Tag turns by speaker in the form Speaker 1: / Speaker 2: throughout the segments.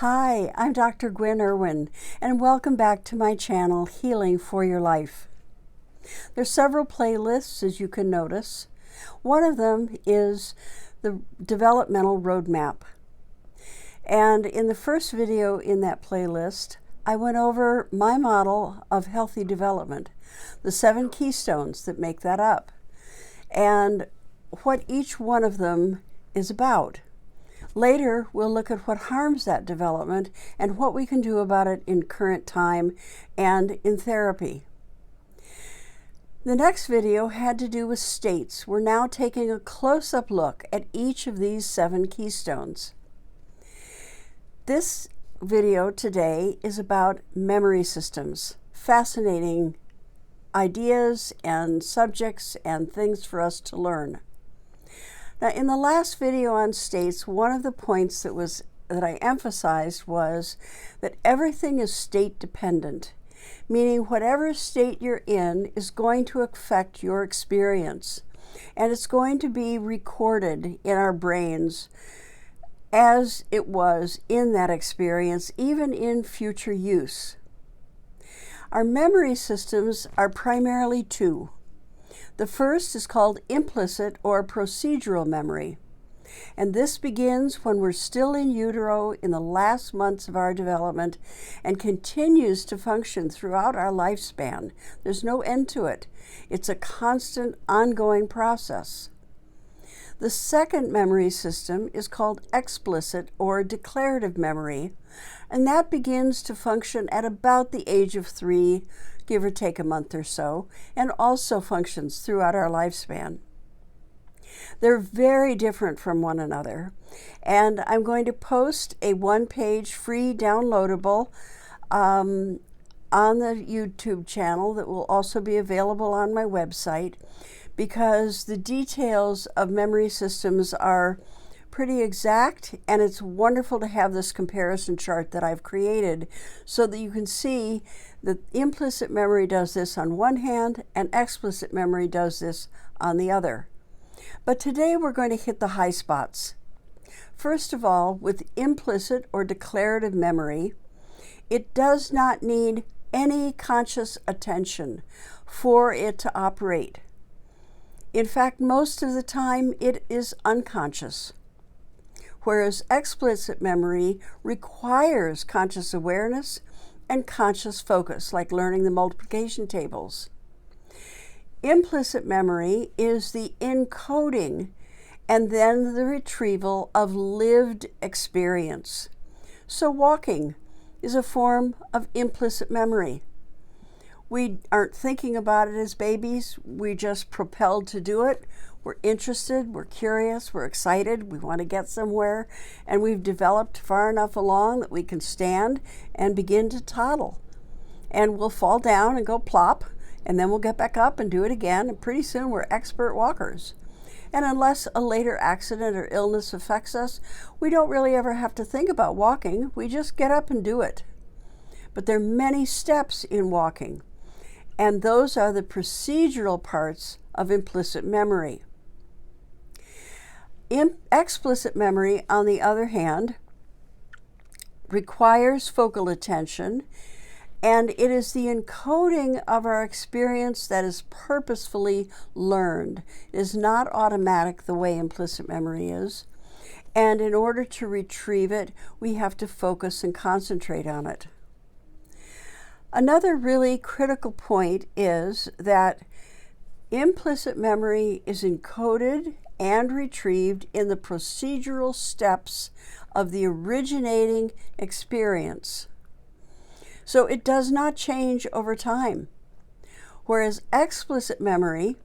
Speaker 1: Hi, I'm Dr. Gwyn Erwin, and welcome back to my channel, Healing for Your Life. There's several playlists, as you can notice. One of them is the developmental roadmap. And in the first video in that playlist, I went over my model of healthy development, the 7 keystones that make that up, and what each one of them is about. Later, we'll look at what harms that development and what we can do about it in current time and in therapy. The next video had to do with states. We're now taking a close-up look at each of these 7 keystones. This video today is about memory systems, fascinating ideas and subjects and things for us to learn. Now, in the last video on states, one of the points that I emphasized was that everything is state dependent, meaning whatever state you're in is going to affect your experience, and it's going to be recorded in our brains as it was in that experience, even in future use. Our memory systems are primarily 2. The first is called implicit or procedural memory, and this begins when we're still in utero in the last months of our development and continues to function throughout our lifespan. There's no end to it. It's a constant, ongoing process. The second memory system is called explicit or declarative memory, and that begins to function at about the age of 3, give or take a month or so, and also functions throughout our lifespan. They're very different from one another, and I'm going to post a 1-page free downloadable on the YouTube channel that will also be available on my website, because the details of memory systems are pretty exact, and it's wonderful to have this comparison chart that I've created so that you can see that implicit memory does this on one hand and explicit memory does this on the other. But today we're going to hit the high spots. First of all, with implicit or declarative memory, it does not need any conscious attention for it to operate. In fact, most of the time it is unconscious, whereas explicit memory requires conscious awareness and conscious focus, like learning the multiplication tables. Implicit memory is the encoding and then the retrieval of lived experience. So walking is a form of implicit memory. We aren't thinking about it as babies. We're just propelled to do it. We're interested, we're curious, we're excited, we want to get somewhere, and we've developed far enough along that we can stand and begin to toddle. And we'll fall down and go plop, and then we'll get back up and do it again, and pretty soon we're expert walkers. And unless a later accident or illness affects us, we don't really ever have to think about walking. We just get up and do it. But there are many steps in walking, and those are the procedural parts of implicit memory. Explicit memory, on the other hand, requires focal attention, and it is the encoding of our experience that is purposefully learned. It is not automatic the way implicit memory is, and in order to retrieve it, we have to focus and concentrate on it. Another really critical point is that implicit memory is encoded and retrieved in the procedural steps of the originating experience. So it does not change over time, whereas explicit memory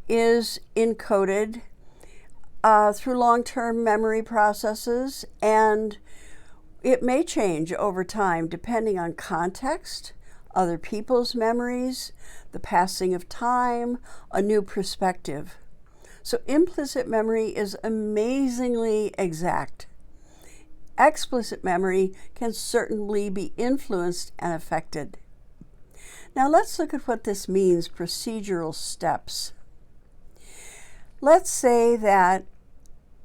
Speaker 1: is encoded through long-term memory processes, and it may change over time depending on context, other people's memories, the passing of time, a new perspective. So implicit memory is amazingly exact. Explicit memory can certainly be influenced and affected. Now let's look at what this means, procedural steps. Let's say that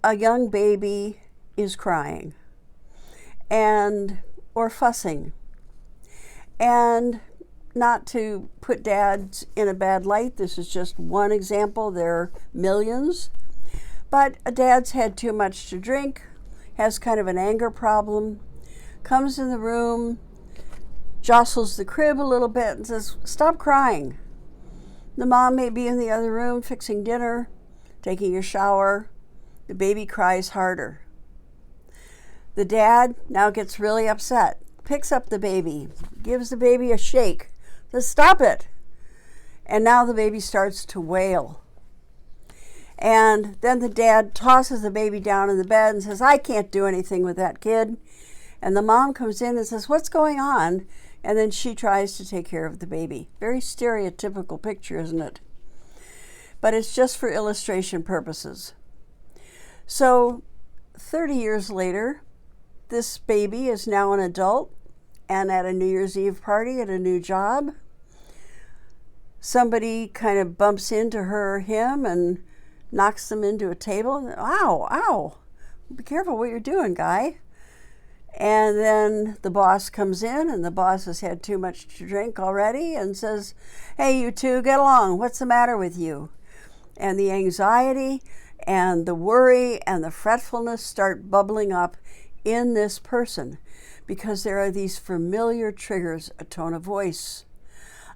Speaker 1: a young baby is crying, or fussing. And not to put dads in a bad light, this is just one example, there are millions. But a dad's had too much to drink, has kind of an anger problem, comes in the room, jostles the crib a little bit and says, "Stop crying." The mom may be in the other room fixing dinner, taking a shower. The baby cries harder. The dad now gets really upset, picks up the baby, gives the baby a shake, says, "Stop it." And now the baby starts to wail. And then the dad tosses the baby down in the bed and says, "I can't do anything with that kid." And the mom comes in and says, "What's going on?" And then she tries to take care of the baby. Very stereotypical picture, isn't it? But it's just for illustration purposes. So 30 years later, this baby is now an adult and at a New Year's Eve party at a new job. Somebody kind of bumps into her or him and knocks them into a table. And, "Ow, ow, be careful what you're doing, guy." And then the boss comes in, and the boss has had too much to drink already and says, "Hey, you two, get along. What's the matter with you?" And the anxiety and the worry and the fretfulness start bubbling up in this person because there are these familiar triggers: a tone of voice,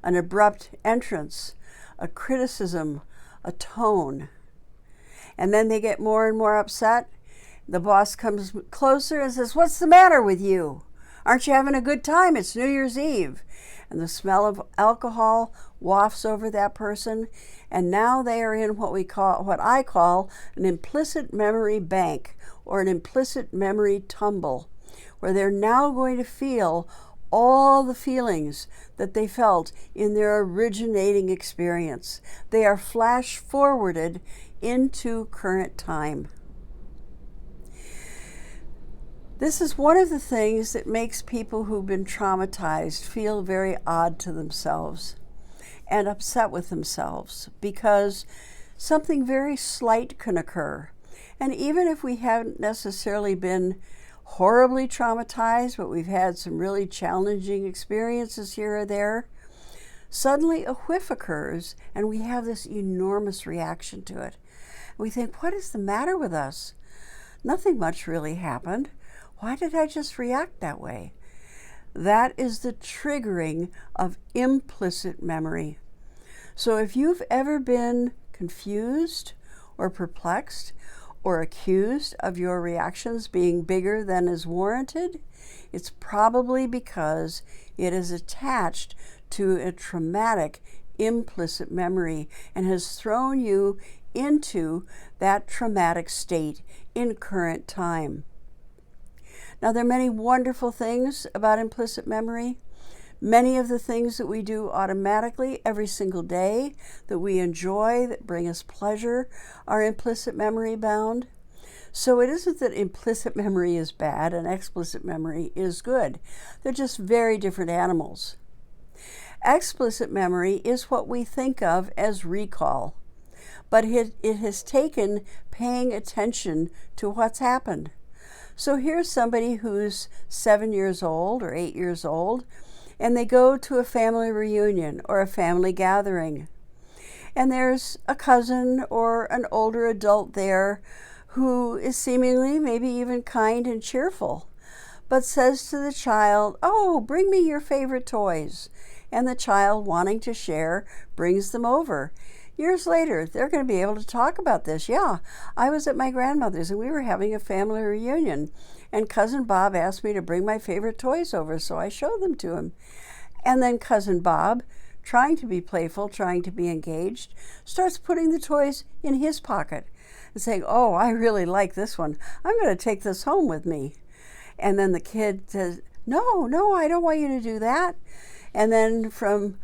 Speaker 1: an abrupt entrance, a criticism, a tone. And then they get more and more upset. The boss comes closer and says, "What's the matter with you? Aren't you having a good time? It's New Year's Eve." And the smell of alcohol wafts over that person. And now they are in what I call an implicit memory bank, or an implicit memory tumble, where they're now going to feel all the feelings that they felt in their originating experience. They are flash forwarded into current time. This is one of the things that makes people who've been traumatized feel very odd to themselves and upset with themselves, because something very slight can occur. And even if we haven't necessarily been horribly traumatized, but we've had some really challenging experiences here or there, suddenly a whiff occurs and we have this enormous reaction to it. We think, what is the matter with us? Nothing much really happened. Why did I just react that way? That is the triggering of implicit memory. So if you've ever been confused or perplexed or accused of your reactions being bigger than is warranted, it's probably because it is attached to a traumatic implicit memory and has thrown you into that traumatic state in current time. Now, there are many wonderful things about implicit memory. Many of the things that we do automatically every single day that we enjoy, that bring us pleasure, are implicit memory bound. So it isn't that implicit memory is bad and explicit memory is good. They're just very different animals. Explicit memory is what we think of as recall, but it has taken paying attention to what's happened. So here's somebody who's 7 years old or 8 years old, and they go to a family reunion or a family gathering. And there's a cousin or an older adult there who is seemingly maybe even kind and cheerful, but says to the child, "Oh, bring me your favorite toys." And the child, wanting to share, brings them over. Years later, they're going to be able to talk about this. "Yeah, I was at my grandmother's and we were having a family reunion, and Cousin Bob asked me to bring my favorite toys over, so I showed them to him." And then Cousin Bob, trying to be playful, trying to be engaged, starts putting the toys in his pocket and saying, "Oh, I really like this one. I'm going to take this home with me." And then the kid says, No, I don't want you to do that." And then from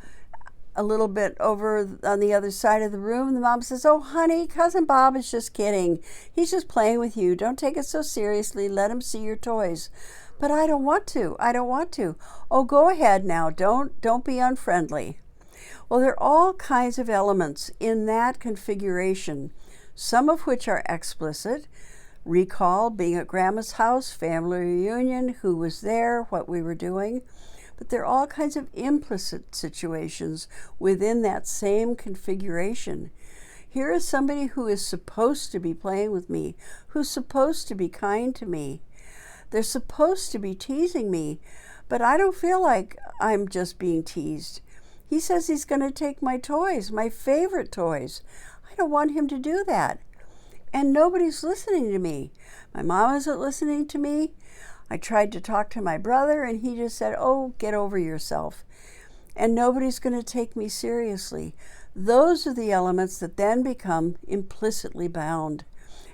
Speaker 1: a little bit over on the other side of the room, the mom says, "Oh, honey, Cousin Bob is just kidding. He's just playing with you. Don't take it so seriously. Let him see your toys." "But I don't want to. I don't want to." "Oh, go ahead now. Don't be unfriendly." Well, there are all kinds of elements in that configuration, some of which are explicit, recall being at Grandma's house, family reunion, who was there, what we were doing. But there are all kinds of implicit situations within that same configuration. Here is somebody who is supposed to be playing with me, who's supposed to be kind to me. They're supposed to be teasing me, but I don't feel like I'm just being teased. He says he's going to take my toys, my favorite toys. I don't want him to do that. And nobody's listening to me. My mom isn't listening to me. I tried to talk to my brother and he just said, oh, get over yourself. And nobody's going to take me seriously. Those are the elements that then become implicitly bound.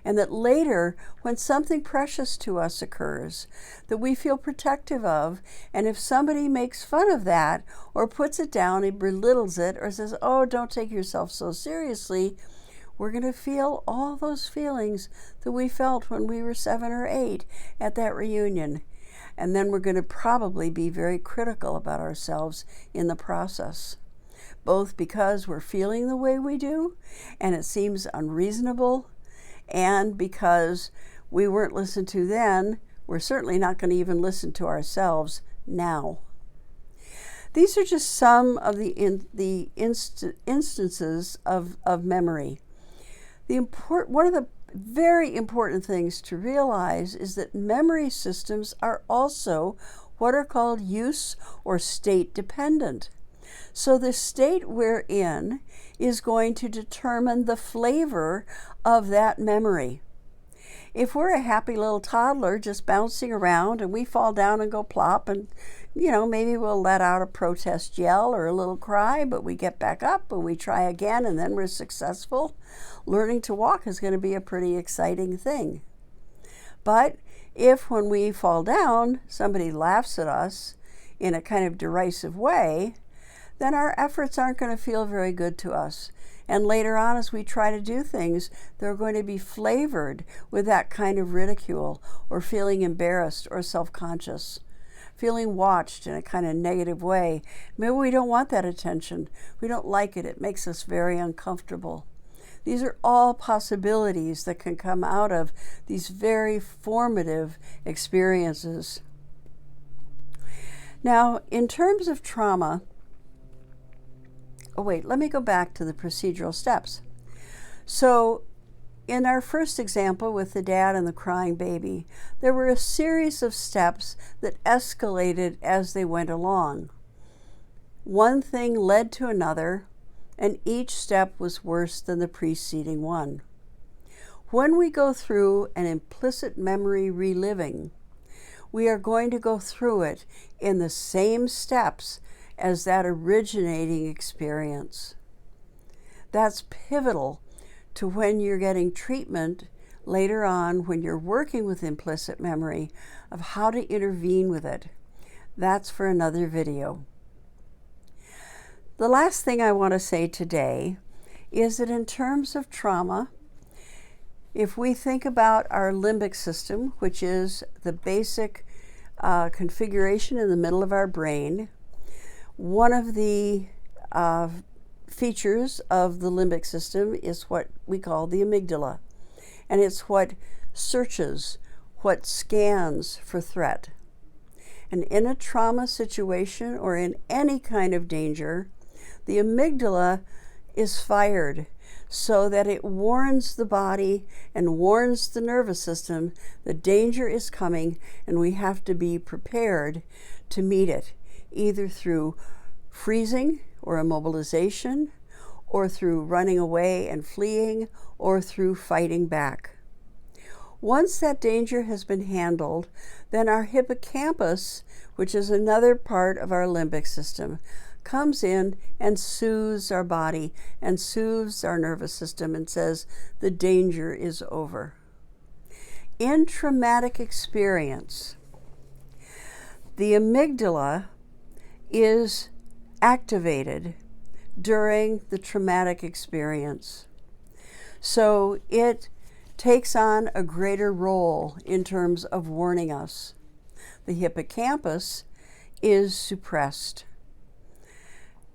Speaker 1: And that later, when something precious to us occurs, that we feel protective of, and if somebody makes fun of that, or puts it down, and belittles it, or says, oh, don't take yourself so seriously, we're going to feel all those feelings that we felt when we were 7 or 8 at that reunion. And then we're going to probably be very critical about ourselves in the process, both because we're feeling the way we do, and it seems unreasonable, and because we weren't listened to then, we're certainly not going to even listen to ourselves now. These are just some of the instances of memory. One of the very important things to realize is that memory systems are also what are called use or state dependent. So the state we're in is going to determine the flavor of that memory. If we're a happy little toddler just bouncing around and we fall down and go plop, and maybe we'll let out a protest yell or a little cry, but we get back up and we try again and then we're successful, learning to walk is going to be a pretty exciting thing. But if when we fall down, somebody laughs at us in a kind of derisive way, then our efforts aren't going to feel very good to us. And later on, as we try to do things, they're going to be flavored with that kind of ridicule, or feeling embarrassed or self-conscious, feeling watched in a kind of negative way. Maybe we don't want that attention. We don't like it. It makes us very uncomfortable. These are all possibilities that can come out of these very formative experiences. Now, in terms of trauma, let me go back to the procedural steps. So in our first example with the dad and the crying baby, there were a series of steps that escalated as they went along. One thing led to another, and each step was worse than the preceding one. When we go through an implicit memory reliving, we are going to go through it in the same steps as that originating experience. That's pivotal to when you're getting treatment later on, when you're working with implicit memory, of how to intervene with it. That's for another video. The last thing I want to say today is that in terms of trauma, if we think about our limbic system, which is the basic configuration in the middle of our brain, one of the features of the limbic system is what we call the amygdala. And it's what searches, what scans for threat. And in a trauma situation or in any kind of danger, the amygdala is fired so that it warns the body and warns the nervous system the danger is coming, and we have to be prepared to meet it, either through freezing or immobilization, or through running away and fleeing, or through fighting back. Once that danger has been handled, then our hippocampus, which is another part of our limbic system, comes in and soothes our body and soothes our nervous system and says the danger is over. In traumatic experience, the amygdala is activated during the traumatic experience. So it takes on a greater role in terms of warning us. The hippocampus is suppressed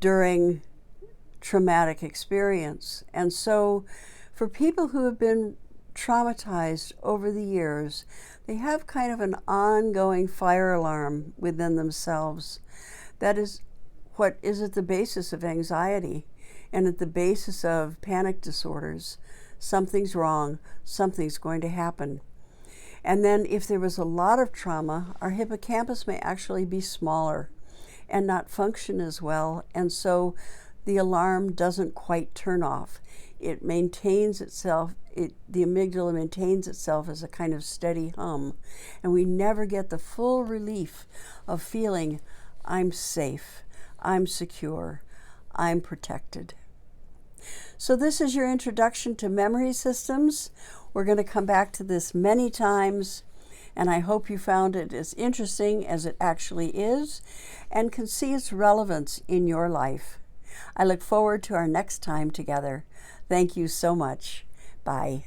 Speaker 1: during traumatic experience. And so for people who have been traumatized over the years, they have kind of an ongoing fire alarm within themselves. That is what is at the basis of anxiety and at the basis of panic disorders. Something's wrong, something's going to happen. And then if there was a lot of trauma, our hippocampus may actually be smaller and not function as well, and so the alarm doesn't quite turn off. It maintains itself, the amygdala maintains itself as a kind of steady hum, and we never get the full relief of feeling, I'm safe, I'm secure, I'm protected. So this is your introduction to memory systems. We're going to come back to this many times, and I hope you found it as interesting as it actually is and can see its relevance in your life. I look forward to our next time together. Thank you so much. Bye.